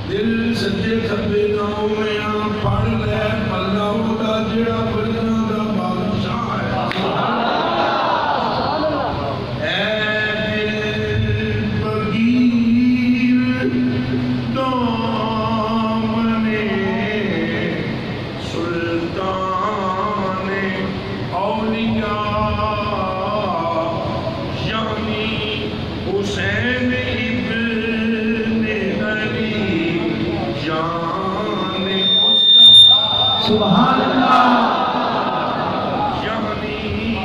دل سجے کھبے ناؤں میں پڑھ لے اللہ دا جڑا بلیاں دا بادشاہ ہے اے دل بغیر دامنے سلطان اولیاء یعنی حسین سبحان اللہ یعنی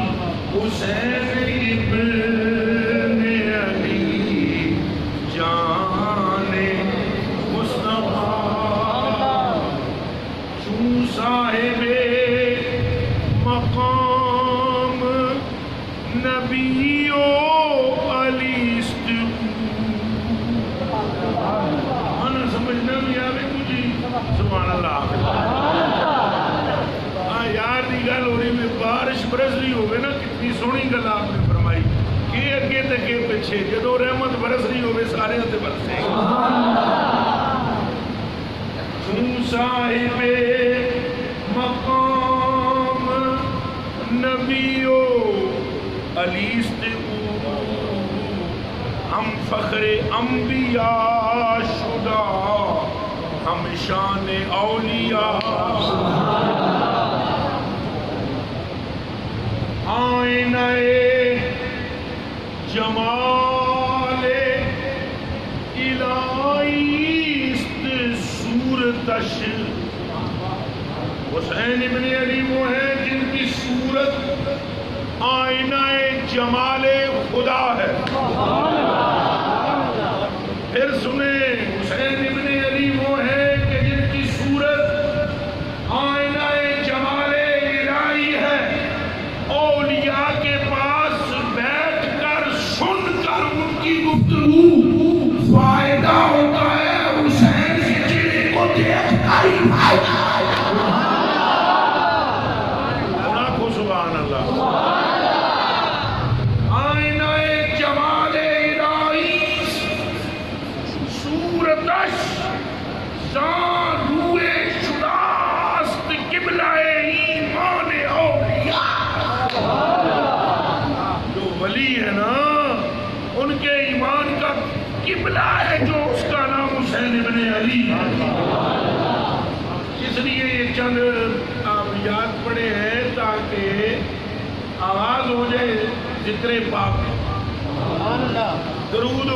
حسین ابن علی جان مصطفیٰ چون صاحب مقام نبی و علی آنا سمجھنا بھی آوے مجھے سبحان اللہ یار دی گل ہو رہی میں بارش برس رہی ہوگی نا کتنی سونی گل آپ نے فرمائی کہ اگے تے کہ پیچھے جدو رحمت برس رہی ہوگی سارے تے برسے چون صاحب مقام نبی و علیست ہم فخر انبیاء شدہ ہم شان اولیاء آئینہ جمال الہیست صورتش حسین ابن علی وہ ہے جن کی صورت آئینہ جمال خدا ہے پھر سنیں حسین ابن علی وہ ہے کہ جن کی صورت آئینہ جمال الہی ہے اولیاء کے پاس بیٹھ کر سن کر ان کی گفتگو فائدہ ہوتا ہے حسین کے چہرے کو دیکھ کر ہی فائدہ کو سبحان اللہ آئینہ جمال الہی صورتش شان روئے شداست قبلہ ایمان اولیاء جو ولی ہے نا ان کے ایمان کا قبلہ ہے جو اس کا نام حسین ابن علی اس لیے یہ چند یاد پڑے ہیں تاکہ آغاز ہو جائے ذکر پاک درود